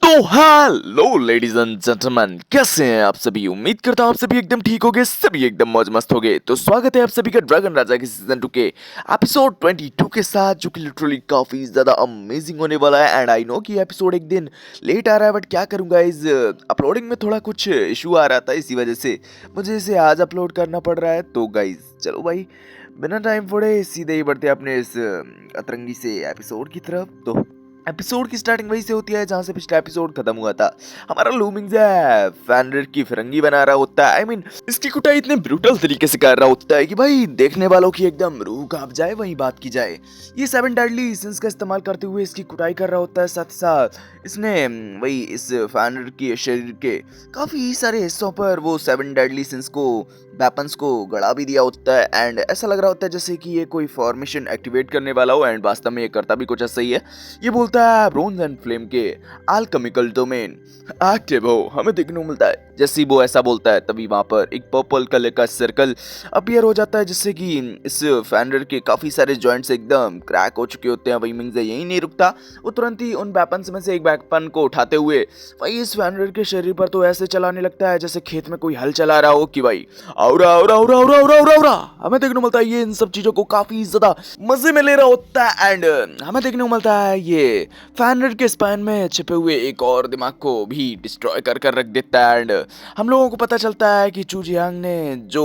तो hello ladies and gentleman, कैसे हैं आप सभी। उम्मीद करता हूँ आप सभी एकदम ठीक होगे, सभी एकदम मौज मस्त होगे। तो स्वागत है आप सभी का ड्रैगन राजा के सीजन 2 के एपिसोड 22 के साथ, जो कि लिटरली काफी ज्यादा अमेजिंग होने वाला है। एंड आई नो कि एपिसोड एक दिन लेट आ रहा है, बट क्या करूँगा, इस अपलोडिंग में थोड़ा कुछ इशू आ रहा था, इसी वजह से मुझे इसे आज अपलोड करना पड़ रहा है। तो गाइज चलो भाई, बिना टाइम फोड़े सीधे ही बढ़ते अपने इस अतरंगी से एपिसोड की तरफ। तो एपिसोड की स्टार्टिंग वहीं से होती है जहां से पिछला एपिसोड खत्म हुआ था। हमारा लूमिंग है फैनर की फिरंगी बना रहा होता है। इसकी कुटाई इतने ब्रूटल तरीके से कर रहा होता है कि भाई देखने वालों की एकदम रूह कांप जाए। वही बात की जाए, ये 7 डेडली सिंस का इस्तेमाल करते हुए इसकी कुटाई कर रहा होता है। साथ ही साथ इसने वही इस फैनर के शरीर के काफी सारे हिस्सों पर वो 7 डेडली सिंस को वेपन्स को गड़ा भी दिया होता है। एंड ऐसा लग रहा होता है जैसे कि ये कोई फॉर्मेशन एक्टिवेट करने वाला हो, एंड वास्तव में ये करता भी कुछ ऐसा ही है। ये बोलता है ब्रोंज एंड फ्लेम के अल्केमिकल डोमेन एक्टिव हो, हमें देखने को मिलता है। जैसे ही वो ऐसा बोलता है तभी वहां पर एक पर्पल कलर का सर्कल अपीयर हो जाता है, जिससे कि इस फैंडर के काफी सारे जॉइंट्स एकदम क्रैक हो चुके होते हैं। वही मिंग यही नहीं रुकता, वो तुरंत ही उन वेपन्स में से एक वेपन को उठाते हुए वही इस फैंडर के शरीर पर तो ऐसे चलाने लगता है जैसे खेत में कोई हल चला रहा हो कि भाई औरा औरा औरा औरा औरा औरा औरा। हमें देखने को मिलता है ये इन सब चीजों को काफी ज्यादा मजे में ले रहा होता है। एंड हमें देखने को मिलता है ये फैनर के स्पाइन में छिपे हुए एक और दिमाग को भी डिस्ट्रॉय कर रख देता है। एंड हम लोगों को पता चलता है कि चू जियांग ने जो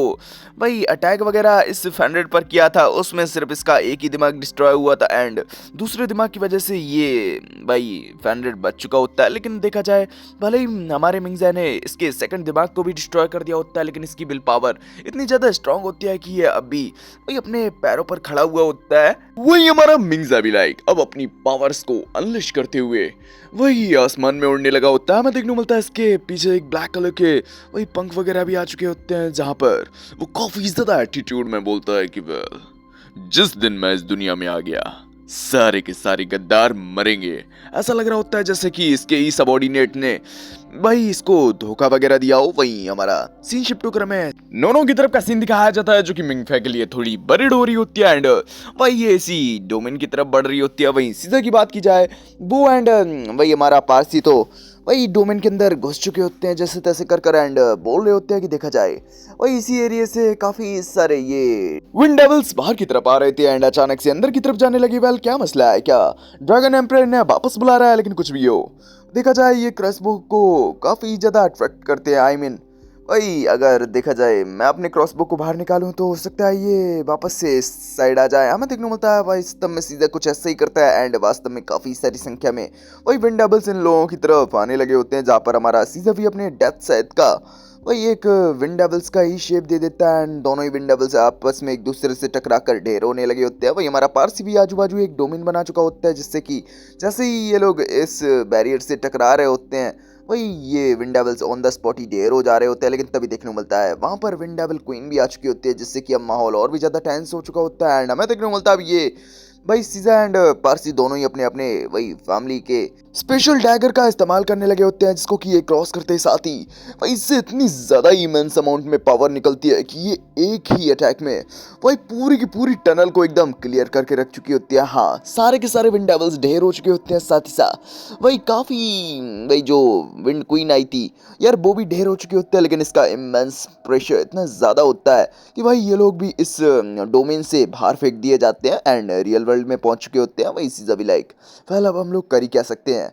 भाई अटैक वगैरह इस फैनर पर किया था, उसमें सिर्फ इसका एक ही दिमाग डिस्ट्रॉय हुआ था। एंड दूसरे दिमाग की वजह से ये भाई फैनर बच चुका होता है। लेकिन देखा जाए, भले ही हमारे मिंगजा ने इसके सेकंड दिमाग को भी डिस्ट्रॉय कर दिया होता है, लेकिन इसकी विल पावर इतनी ज्यादा स्ट्रांग होती है कि ये अभी वही अपने पैरों पर खड़ा हुआ होता है। वही हमारा मिंगजा भी अब अपनी पावर्स को अनलिश करते हुए वही आसमान में उड़ने लगा होता है। हमें देखने को मिलता है इसके पीछे एक ब्लैक कलर के वही पंख वगैरह भी आ चुके होते हैं, जहां पर वो काफी ज्यादा एटीट्यूड में बोलता है कि वेल, जिस दिन मैं इस दुनिया में आ गया सारे के सारे गद्दार मरेंगे। ऐसा लग रहा होता है जैसे कि इसके ही सबॉर्डिनेट ने भाई इसको धोखा वगैरह दिया हो। वही हमारा सीन शिफ्ट टू में नोनो की तरफ का सीन दिखाया जाता है, जो कि मिंगफे के लिए थोड़ी बरीड हो रही होती है। एंड वही ये इसी डोमेन की तरफ बढ़ रही होती है। वही सीजर की बात की जाए, वो एंड वही हमारा पारसी तो वही डोमेन के अंदर घुस चुके होते हैं जैसे तैसे कर एंड बोल रहे होते हैं कि देखा जाए वही इसी एरिया से काफी सारे ये विंड डेविल्स बाहर की तरफ आ रहे थे। एंड अचानक से अंदर की तरफ जाने लगे। वेल, क्या मसला है, क्या ड्रैगन एम्परर ने वापस बुला रहा है? लेकिन कुछ भी हो, देखा जाए ये क्रॉसबो को काफी ज्यादा अट्रैक्ट करते हैं। वही अगर देखा जाए मैं अपने क्रॉसबो को बाहर निकालूं तो हो सकता है ये वापस से इस साइड आ जाए। हमें देखने को मिलता है भाई तब में सीधा कुछ ऐसा ही करता है। एंड वास्तव में काफी सारी संख्या में वही विंड डेविल्स इन लोगों की तरफ आने लगे होते हैं, जहाँ पर हमारा सीधा भी अपने डेथ साइड का वही एक विंड डेविल्स का ही शेप दे देता है। एंड दोनों ही विंड डेविल्स आपस में एक दूसरे से टकरा कर ढेर होने लगे होते हैं। वही हमारा पारसी भी आजू बाजू एक डोमेन बना चुका होता है, जिससे कि जैसे ही ये लोग इस बैरियर से टकरा रहे होते हैं, वही ये wind devils on the spot ही ढेर हो जा रहे होते हैं। लेकिन तभी देखने को मिलता है वहां पर विंड डेविल क्वीन भी आ चुकी होती है, जिससे कि अब माहौल और भी ज्यादा टेंस हो चुका होता है। एंड हमें देखने को मिलता है अब ये भाई सीजा एंड पारसी दोनों ही अपने अपने वही फैमिली के स्पेशल डैगर का इस्तेमाल करने लगे होते हैं, जिसको कि ये क्रॉस करते साथ ही भाई इससे इतनी ज्यादा इमेंस अमाउंट में पावर निकलती है कि ये एक ही अटैक में वही पूरी की पूरी टनल को एकदम क्लियर करके रख चुकी होती है। हाँ, सारे के सारे विंड डेविल्स ढेर हो चुके होते हैं। साथ ही साथ वही काफी वही जो विंड क्वीन आई थी यार, वो भी ढेर हो चुके होते हैं। लेकिन इसका इमेंस प्रेशर इतना ज्यादा होता है कि भाई ये लोग भी इस डोमेन से बाहर फेंक दिए जाते हैं एंड रियल वर्ल्ड में पहुंच चुके होते हैं। वही सीजा भी वेल, अब हम लोग कर ही क्या सकते हैं।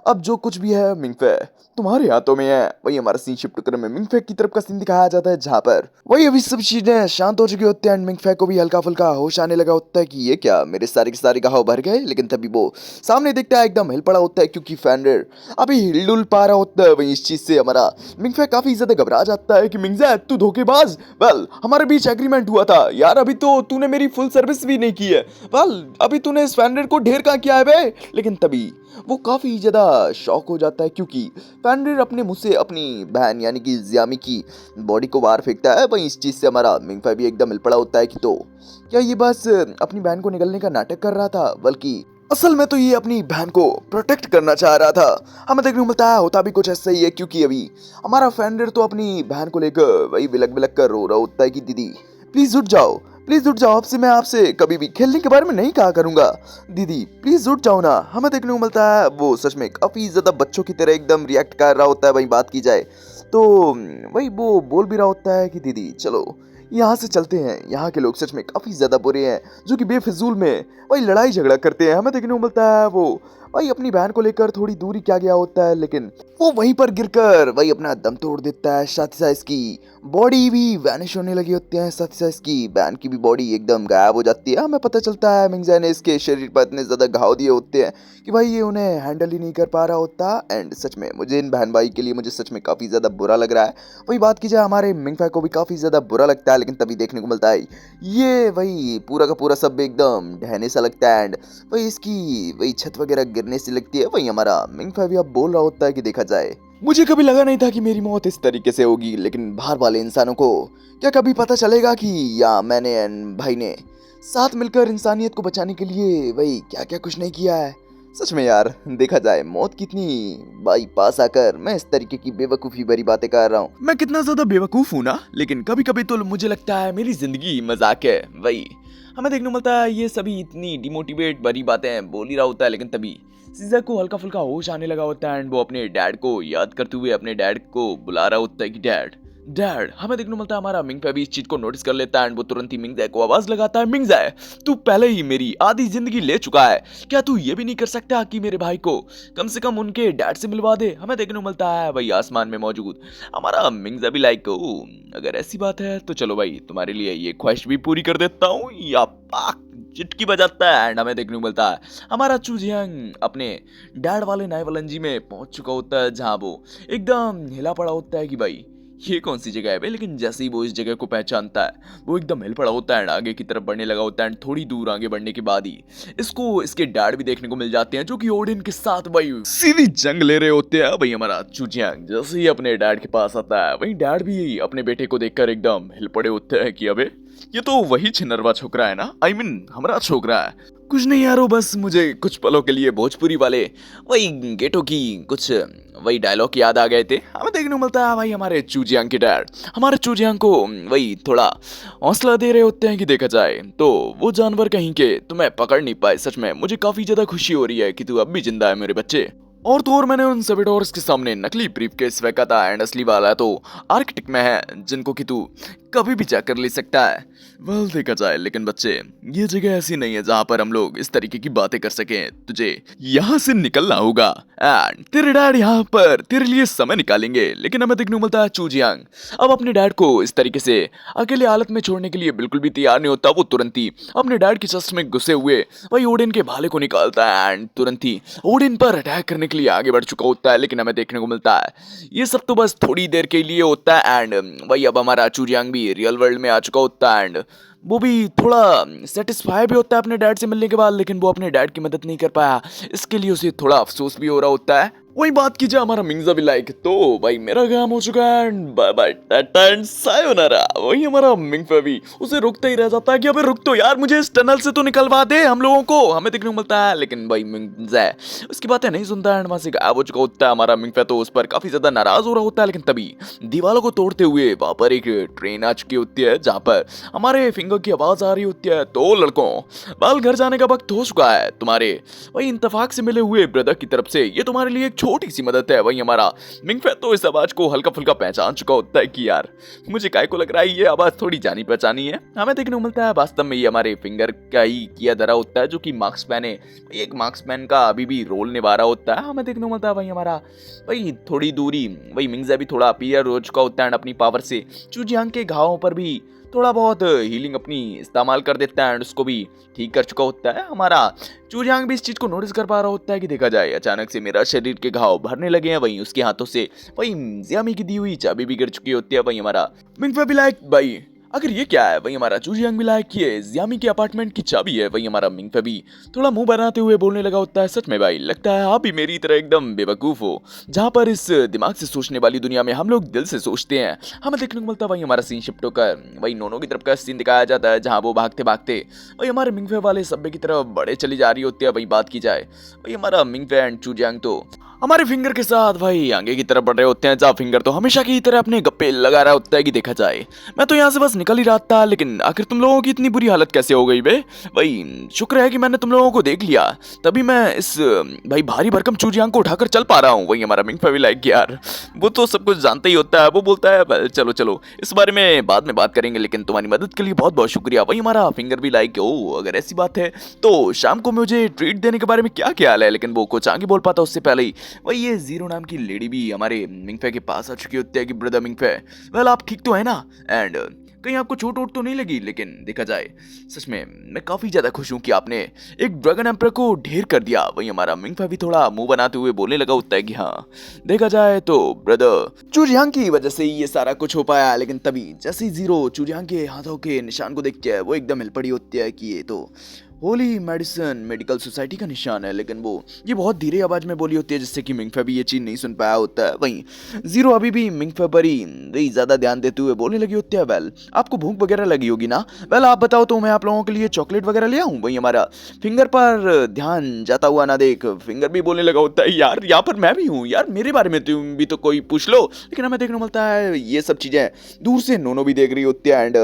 अब जो कुछ भी है मिंगफे तुम्हारे हाथों में है। वही हमारा सीन शिफ्ट कर में मिंगफे की तरफ का सीन दिखाया जाता है, जहां पर वही अभी सब चीजें शांत हो चुकी होती हैं। एंड मिंगफे को भी हल्का फुल्का होश आने लगा होता है कि ये क्या, मेरे सारे के सारे घाव भर गए। लेकिन तभी वो सामने देखता है एकदम हिल पड़ा होता है, क्योंकि फैनर अभी हिलडुल पा रहा होता है। वही इस चीज से हमारा मिंगफे काफी ज्यादा घबरा जाता है कि मिंगजा तू धोखेबाज, वेल हमारे बीच एग्रीमेंट हुआ था यार, अभी तो तूने मेरी फुल सर्विस भी नहीं की है। वेल, अभी तूने इस फैनर को ढेर कहाँ किया है बे? लेकिन तभी वो काफी ज्यादा शॉक हो जाता है, क्योंकि फैनर अपने मुंह से अपनी बहन यानी कि जियामी की बॉडी को बाहर फेंकता है। वहीं इस चीज से हमारा मिंगफा भी एकदम हिल पड़ा होता है कि तो क्या ये बस अपनी बहन को निगलने का नाटक कर रहा था, बल्कि असल में तो ये अपनी बहन को प्रोटेक्ट करना चाह रहा था। हमें देखने को मिलता है होता भी कुछ ऐसा ही है, क्योंकि अभी हमारा फैनर तो अपनी बहन को लेकर वही बिलक बिलक कर रो रहा होता है कि दीदी प्लीज उठ जाओ, प्लीज उठ जाओ, आपसे मैं आपसे कभी भी खेलने के बारे में नहीं कहा करूंगा। दीदी प्लीज उठ जाओ ना। हमें देखने को मिलता है वो सच में काफी ज्यादा बच्चों की तरह एकदम रिएक्ट कर रहा होता है। वही बात की जाए तो वही वो बोल भी रहा होता है कि दीदी चलो यहाँ से चलते हैं, यहाँ के लोग सच में काफी ज्यादा बुरे हैं जो कि बेफिजूल में वही लड़ाई झगड़ा करते हैं। हमें देखने को मिलता है वो वही अपनी बहन को लेकर थोड़ी दूरी क्या गया होता है, लेकिन वो वहीं पर गिरकर वही अपना दम तोड़ देता है। साथ ही साथ इसकी बॉडी भी वैनिश होने लगी होती है। साथ ही साथ इसकी बहन की भी बॉडी एकदम गायब हो जाती है। हमें पता चलता है मिंगज़ा ने इसके शरीर पर इतने ज्यादा घाव दिए होते हैं कि भाई ये उन्हें हैंडल ही नहीं कर पा रहा होता। एंड सच में मुझे इन बहन भाई के लिए मुझे सच में काफी ज्यादा बुरा लग रहा है। वही बात की जाए हमारे मिंगफा को भी काफी ज्यादा बुरा लगता है, लेकिन तभी देखने को मिलता है ये वही पूरा का पूरा सब एकदम ढहने सा लगता है। एंड वही इसकी वही छत वगैरह गिरने से लगती है। वही हमारा मिंगफा भी अब बोल रहा होता है कि देखा जाए मुझे कभी लगा नहीं था कि मेरी मौत इस तरीके से होगी, लेकिन बाहर वाले इंसानों को क्या कभी पता चलेगा कि या मैंने एंड भाई ने साथ मिलकर इंसानियत को बचाने के लिए वही क्या क्या कुछ नहीं किया है। सच में यार देखा जाए मौत कितनी भाई पास आकर मैं इस तरीके की बेवकूफी भरी बातें कर रहा हूँ। मैं कितना ज्यादा बेवकूफ हूँ ना, लेकिन कभी कभी तो मुझे लगता है मेरी जिंदगी मजाक है। वही हमें देखने को मिलता है ये सभी इतनी डिमोटिवेट भरी बातें बोल ही रहा होता है, लेकिन तभी सीज़र को हल्का फुल्का होश आने लगा होता है। एंड वो अपने डैड को याद करते हुए अपने डैड को बुला रहा होता है कि डैड डैड। हमें देखने को मिलता है हमारा मिंगफा भी इस चीज को नोटिस कर लेता है। एंड वो तुरंत ही मिंगज़ा को आवाज लगाता है, मिंगज़ा तू पहले ही मेरी आधी जिंदगी ले चुका है, क्या तू ये भी नहीं कर सकता कि मेरे भाई को कम से कम उनके डैड से मिलवा दे। हमें देखने को मिलता है वही आसमान में मौजूद हमारा मिंगज़ा भी लाइक अगर ऐसी बात है तो चलो भाई तुम्हारे लिए ये ख्वाहिश भी पूरी कर देता हूँ। या पाक चिटकी बजाता है। एंड हमें देखने को मिलता है हमारा चूजियांग अपने डैड वाले नाइवलंजी में पहुंच चुका होता है, जहां वो एकदम हिला पड़ा होता है कि भाई ये कौन सी जगह है भाई। लेकिन जैसे ही वो इस जगह को पहचानता है वो एकदम हिल पड़ा होता है एंड आगे की तरफ बढ़ने लगा होता है। एंड थोड़ी दूर आगे बढ़ने के बाद ही इसको इसके डैड भी देखने को मिल जाते हैं, जो कि ओडिन के साथ भाई सीधी जंग ले रहे होते हैं। भाई हमारा चूजियांग जैसे ही अपने डैड के पास आता है वही डैड भी अपने बेटे को देखकर एकदम हिल पड़े होते हैं कि अबे ये तो वही छिनरवा छोकरा है ना, I mean हमारा छोकरा है। कुछ नहीं यारो, बस मुझे कुछ पलों के लिए भोजपुरी वाले वही गेटो की कुछ वही डायलॉग याद आ गए थे। हमें देखने को मिलता है भाई हमारे चूजियांग के डैड हमारे चूजियांग को वही थोड़ा हौसला दे रहे होते हैं कि देखा जाए तो वो जानवर कहीं के तुम्हें पकड़ नहीं पाए। सच में मुझे काफी ज्यादा खुशी हो रही है कि तू अब भी जिंदा है मेरे बच्चे। और तो और मैंने उन सबिडोर्स के सामने नकली ब्रीफकेस फेंका था एंड असली वाला तो आर्कटिक में है, जिनको कि तू कभी भी जाकर ले सकता है। वेल देखा जाए लेकिन बच्चे ये जगह ऐसी नहीं है जहाँ पर हम लोग इस तरीके की बातें कर सकें। तुझे यहाँ से निकलना होगा एंड तेरे डैड यहाँ पर तेरे लिए समय निकालेंगे। लेकिन हमें देखने को मिलता है चूजियांग अब अपने डैड को इस तरीके से अकेले हालत में छोड़ने के लिए बिल्कुल भी तैयार नहीं होता। वो तुरंत ही अपने डैड की चेस्ट में घुसे हुए वही ओडिन के भाले को निकालता है एंड तुरंत ही ओडिन पर अटैक करने के लिए आगे बढ़ चुका होता है। लेकिन हमें देखने को मिलता है ये सब तो बस थोड़ी देर के लिए होता है एंड वही अब हमारा चूजियांग भी रियल वर्ल्ड में आ चुका होता है। एंड वो भी थोड़ा सेटिस्फाई भी होता है अपने डैड से मिलने के बाद, लेकिन वो अपने डैड की मदद नहीं कर पाया, इसके लिए उसे थोड़ा अफसोस भी हो रहा होता है। वही बात कीजिए हमारा मिंगज़ा भी लाइक तो भाई मेरा काम हो चुका है and bye bye tata and sayonara. वही हमारा मिंगफा भी उसे रुकता ही रह जाता है कि अबे रुक तो यार, मुझे इस टनल से तो निकलवा दे हम लोगों को। हमें देखने को मिलता है लेकिन भाई मिंगज़ा उसकी बातें नहीं सुनता है एंड वहां से गायब हो चुका होता है। हमारा मिंगफा तो उस पर काफी ज्यादा नाराज हो रहा होता है, लेकिन तभी दीवारों को तोड़ते हुए वहां पर एक ट्रेन आ चुकी होती है जहां पर हमारे फिंगर की आवाज आ रही होती है। तो लड़कों बाल घर जाने का वक्त हो चुका है, तुम्हारे वही इंतफाक से मिले हुए ब्रदर की तरफ से ये तुम्हारे लिए एक छोटी सी मदद है। वही हमारा मिंगफा तो इस आवाज को हल्का फुल्का पहचान चुका होता है कि यार मुझे काय को लग रहा है ये आवाज थोड़ी जानी पहचानी है। हमें देखने को मिलता है वास्तव में ये हमारे फिंगर का ही किया धरा होता है, जो कि मार्क्समैन है, एक मार्क्समैन का अभी भी रोल निभा रहा होता है। हमें देखने को मिलता है वही हमारा वही थोड़ी दूरी वही मिंगज़ा भी थोड़ा अपीयर हो चुका होता है अपनी पावर से चूजियांग के घावों पर भी थोड़ा बहुत हीलिंग अपनी इस्तेमाल कर देता है एंड उसको भी ठीक कर चुका होता है। हमारा चूजियांग भी इस चीज को नोटिस कर पा रहा होता है कि देखा जाए अचानक से मेरा शरीर के घाव भरने लगे हैं। वहीं उसके हाथों से वही ज़ियामी की दी हुई चाबी भी गिर चुकी होती है। वहीं हमारा मिंगफा भी लाइक भाई आखिर ये क्या है। वही हमारा चूजियांग भी लाइक ये ज़ियामी के अपार्टमेंट की चाबी है। वही हमारा मिंगफा भी थोड़ा मुंह बनाते हुए बोलने लगा होता है, सच में भाई लगता है आप भी मेरी तरह एकदम बेवकूफ हो, जहाँ पर इस दिमाग से सोचने वाली दुनिया में हम लोग दिल से सोचते हैं। हमें देखने को मिलता है वही हमारा सीन शिफ्ट होकर वही नोनो की तरफ का सीन दिखाया जाता है, जहाँ वो भागते भागते वही हमारे मिंगफा वाले सब्बे की तरफ बड़े चली जा रही होती है। वही बात की जाए वही हमारा मिंगफा एंड चूजियांग तो हमारे फिंगर के साथ भाई आगे की तरफ बढ़ रहे होते हैं, जहाँ फिंगर तो हमेशा की तरह अपने गप्पे लगा रहा होता है कि देखा जाए मैं तो यहाँ से बस निकल ही रहा था, लेकिन आखिर तुम लोगों की इतनी बुरी हालत कैसे हो गई बे। भाई शुक्र है कि मैंने तुम लोगों को देख लिया, तभी मैं इस भाई भारी भरकम चूजियांग को उठाकर चल पा रहा हूँ। वही हमारा मिंग भी लाइक यार वो तो सब कुछ जानता ही होता है, वो बोलता है "well, चलो चलो इस बारे में बाद में बात करेंगे, लेकिन तुम्हारी मदद के लिए बहुत बहुत शुक्रिया। वही हमारा फिंगर भी लाइक ओ अगर ऐसी बात है तो शाम को मुझे ट्रीट देने के बारे में क्या ख्याल है, लेकिन वो कुछ आगे बोल पाता उससे पहले ही वही ये जीरो नाम की लेडी भी हमारे मिंगफे के पास आ चुकी होती है कि ब्रदर मिंगफे वेल आप ठीक तो है ना, एंड कहीं आपको चोट वोट तो नहीं लगी। लेकिन देखा जाए सच में मैं काफी ज्यादा खुश हूँ कि आपने एक ड्रैगन एम्पर को ढेर कर दिया। वही हमारा मिंगफे भी थोड़ा मुंह बनाते हुए बोलने लगा होता है कि हाँ देखा जाए तो ब्रदर चूजियांग की वजह से ही ये सारा कुछ हो पाया, लेकिन तभी जैसे ही जीरो चूजियांग के हाथों के निशान को देख के वो एकदम हिल पड़ी होती है कि ये तो होली मेडिसिन मेडिकल सोसाइटी का निशान है, लेकिन वो ये बहुत धीरे आवाज में बोली होती है जिससे कि मिंगफे भी ये चीज नहीं सुन पाया होता है। वहीं जीरो अभी भी मिंगफे पर ही वही ज्यादा ध्यान देते हुए बोलने लगी होती है वेल आपको भूख वगैरह लगी होगी ना, वेल आप बताओ तो मैं आप लोगों के लिए चॉकलेट वगैरह ले आऊं। वही हमारा फिंगर पर ध्यान जाता हुआ ना देख फिंगर भी बोलने लगा होता है यार यहाँ पर मैं भी हूँ यार, मेरे बारे में तुम भी तो कोई पूछ लो। लेकिन हमें देखने मिलता है ये सब चीजें दूर से नोनो भी देख रही होती है, एंड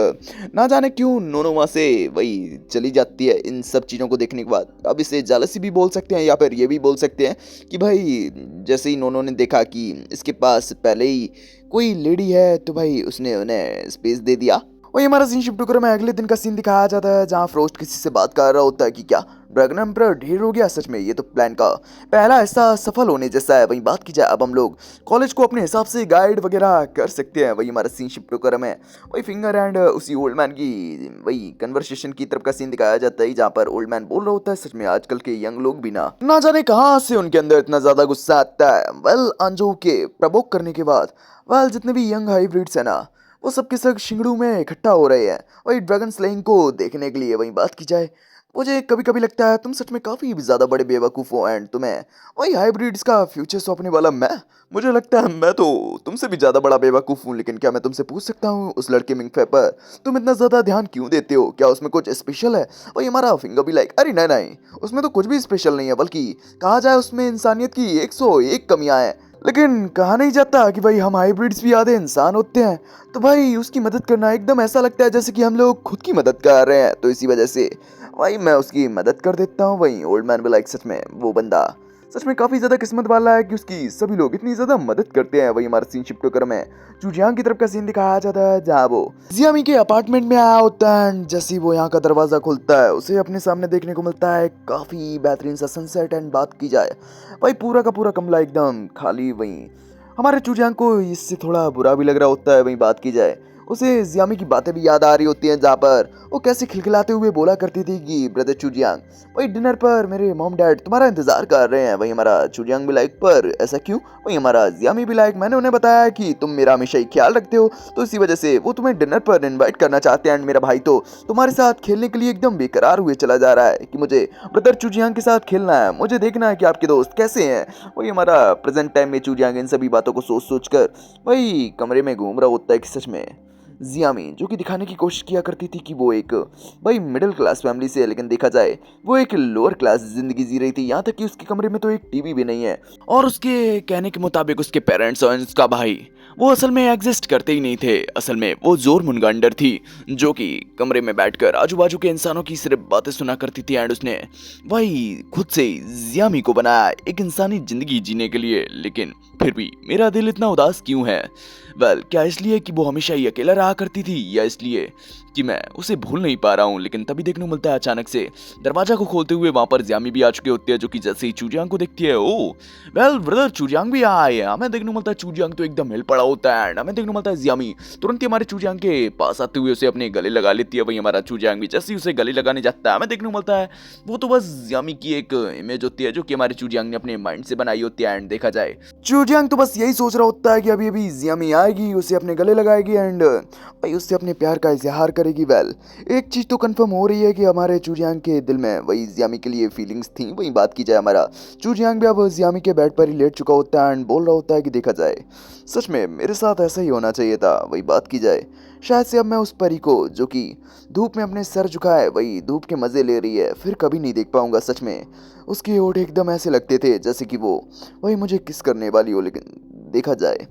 ना जाने क्यों नोनो वहां से वही चली जाती है इन सब चीज़ों को देखने के बाद। अब इसे जालसी भी बोल सकते हैं या फिर ये भी बोल सकते हैं कि भाई जैसे ही नोनो ने देखा कि इसके पास पहले ही कोई लेडी है तो भाई उसने उन्हें स्पेस दे दिया। वही हमारा सीन शिफ्ट होकर में अगले दिन का सीन दिखाया जाता है जहाँ फ्रोस्ट किसी से बात कर रहा होता है कि क्या ड्रैगन एम्परर ढेर हो गया। सच में ये तो प्लान का पहला हिस्सा सफल होने जैसा है। वही बात की जाए अब हम लोग कॉलेज को अपने हिसाब से गाइड वगैरह कर सकते हैं। वही हमारा सीन शिफ्ट होकर हमें वही फिंगर एंड उसी ओल्ड मैन की वही कन्वर्सेशन की तरफ का सीन दिखाया जाता है जहाँ पर ओल्ड मैन बोल रहा होता है सच में आजकल के यंग लोग भी ना जाने कहाँ से उनके अंदर इतना ज्यादा गुस्सा आता है। वेल अंजू के प्रवोक करने के बाद वेल जितने भी यंग हाइब्रिड्स है ना वो सबके सब शिंगड़ू में इकट्ठा हो रहे हैं वही ड्रैगन स्लेइंग को देखने के लिए। वही बात की जाए मुझे कभी कभी लगता है तुम सच में काफी ज्यादा बड़े बेवकूफ हो, एंड तुम्हें वही हाइब्रिड्स का फ्यूचर सौंपने वाला मैं मुझे लगता है मैं तो तुमसे भी ज्यादा बड़ा बेवकूफ हूँ। लेकिन क्या मैं तुमसे पूछ सकता हूँ उस लड़के मिंगफे पर तुम इतना ज्यादा ध्यान क्यों देते हो, क्या उसमें कुछ स्पेशल है। वही हमारा फिंगर भी लाइक अरे नहीं नहीं उसमें तो कुछ भी स्पेशल नहीं है, बल्कि कहा जाए उसमें इंसानियत की 101 कमियां हैं। लेकिन कहा नहीं जाता कि भाई हम हाइब्रिड्स भी आधे इंसान होते हैं, तो भाई उसकी मदद करना एकदम ऐसा लगता है जैसे कि हम लोग खुद की मदद कर रहे हैं। तो इसी वजह से भाई मैं उसकी मदद कर देता हूँ। वही ओल्ड मैन भी लाइक सच में वो बंदा सच में काफी ज्यादा किस्मत वाला है कि उसकी सभी लोग इतनी ज्यादा मदद करते हैं। वही हमारा सीन शिफ्ट होकर में चूजियांग की तरफ का सीन दिखाया जाता है जहाँ वो जियामी के अपार्टमेंट में आया होता है, एंड जैसे ही वो यहाँ का दरवाजा खुलता है उसे अपने सामने देखने को मिलता है काफी बेहतरीन सा सनसेट। एंड बात की जाए भाई पूरा का पूरा कमरा एकदम खाली। वही हमारे चूजियांग को इससे थोड़ा बुरा भी लग रहा होता है। वही बात की जाए उसे जियामी की बातें भी याद आ रही होती हैं जहाँ पर वो कैसे खिलखिलाते हुए बोला करती थी कि ब्रदर चूजियांग वही डिनर पर मेरे मॉम डैड तुम्हारा इंतजार कर रहे हैं। वही हमारा चूजियांग भी लाइक पर ऐसा क्यों। वही हमारा जियामी भी लाइक मैंने उन्हें बताया कि तुम मेरा हमेशा ही ख्याल रखते हो तो इसी वजह से वो तुम्हें डिनर पर इन्वाइट करना चाहते हैं। एंड मेरा भाई तो तुम्हारे साथ खेलने के लिए एकदम बेकरार हुए चला जा रहा है कि मुझे ब्रदर चूजियांग के साथ खेलना है, मुझे देखना है कि आपके दोस्त कैसे हैं। वही हमारा प्रेजेंट टाइम में चूजियांग इन सभी बातों को सोच सोच कर वही कमरे में घूम रहा होता है कि सच में जियामी जो कि दिखाने की कोशिश किया करती थी कि वो एक भाई मिडिल क्लास फैमिली से है, लेकिन देखा जाए वो एक लोअर क्लास जिंदगी जी रही थी। यहाँ तक कि उसके कमरे में तो एक टीवी भी नहीं है, और उसके कहने के मुताबिक उसके पेरेंट्स और उसका भाई वो असल में एग्जिस्ट करते ही नहीं थे। असल में वो जोर मुनगांडर थी जो कि कमरे में बैठकर आजू बाजू के इंसानों की सिर्फ बातें सुना करती थी। एंड उसने वही खुद से जियामी को बनाया एक इंसानी जिंदगी जीने के लिए। लेकिन फिर भी मेरा दिल इतना उदास क्यों है। वेल क्या इसलिए कि वो हमेशा ही अकेला रहा करती थी, या इसलिए कि मैं उसे भूल नहीं पा रहा हूँ। लेकिन तभी देखने को मिलता है अचानक से दरवाजा को खोलते हुए वहां पर जियामी भी आ चुके होते हैं जो कि जैसे ही चूजियांग को देखती है ओ वेल ब्रदर चूजियांग भी आए। हमें देखने को मिलता है चूजियांग तो एकदम हिल पड़ा होता है, एंड हमें देखने को मिलता है जियामी तुरंत ही हमारे चूजियांग के पास आते हुए उसे अपने गले लगा लेती है। वही हमारा चूजियांग भी जैसे ही उसे गले लगाने जाता है हमें देखने को मिलता है वो तो बस जियामी की एक इमेज होती है जो कि हमारे चूजियांग ने अपने माइंड से बनाई होती है। एंड देखा जाए चूजियांग तो बस यही सोच रहा होता है कि अभी अभी जियामी आएगी उसे अपने गले लगाएगी एंड भाई उससे अपने प्यार का इजहार करेगी। वेल एक चीज़ तो कंफर्म हो रही है कि हमारे चूजियांग के दिल में वही जियामी के लिए फीलिंग्स थी। वही बात की जाए, हमारा चूजियांग भी अब जियामी के बेड पर ही लेट चुका होता है एंड बोल रहा होता है कि देखा जाए सच में मेरे साथ ऐसा ही होना चाहिए था। वही बात की जाए, शायद से अब मैं उस परी को जो कि धूप में अपने सर झुकाए वही धूप के मज़े ले रही है फिर कभी नहीं देख पाऊंगा। सच में उसके होठ एकदम ऐसे लगते थे जैसे कि वो वही मुझे किस करने वाली हो, लेकिन देखा जाए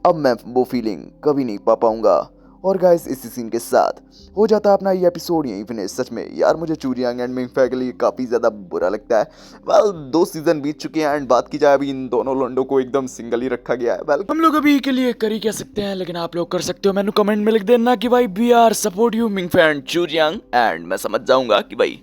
अब मैं वो फीलिंग कभी नहीं पा पाऊंगा। और गाइस इसी सीन के साथ हो जाता है अपना ये एपिसोड यहीं फिनिश। सच में यार मुझे चूजियांग एंड मिंगफा के लिए काफ़ी ज़्यादा बुरा लगता है। वेल 2 सीजन बीत चुके हैं एंड बात की जाए अभी इन दोनों लंडों को एकदम सिंगल ही रखा गया है। वेल हम लोग अभी के लिए कर ही क्या सकते हैं, लेकिन आप लोग कर सकते हो। मैंने कमेंट में लिख देना कि भाई we are support you Mingfa and Chujiang, and मैं समझ जाऊंगा कि भाई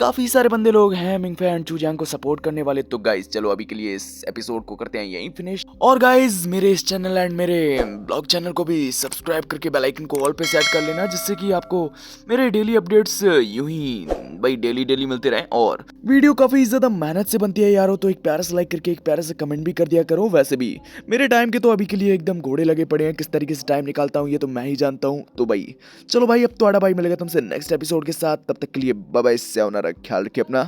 काफी सारे बंदे लोग हैं मिंगफा एंड चूजियांग को सपोर्ट करने वाले। तो गाइस चलो अभी के लिए इस एपिसोड को करते हैं यहीं फिनिश। और गाइस मेरे इस चैनल एंड मेरे ब्लॉग चैनल को भी सब्सक्राइब करके बेल आइकन को ऑल पे सेट कर लेना, जिससे कि आपको मेरे डेली अपडेट्स यूं ही भाई डेली मिलते रहें। और वीडियो काफी ज्यादा मेहनत से बनती है यारो, तो एक प्यारा सा लाइक करके एक प्यारा सा कमेंट भी कर दिया करो। वैसे भी मेरे टाइम के तो अभी के लिए एकदम घोड़े लगे पड़े हैं, किस तरीके से टाइम निकालता हूँ ये तो मैं ही जानता हूँ। तो भाई चलो भाई अब तो आड़ा भाई मिलेगा तुमसे नेक्स्ट एपिसोड के साथ, तब तक के लिए बाय बाय, ख्याल रखिए अपना।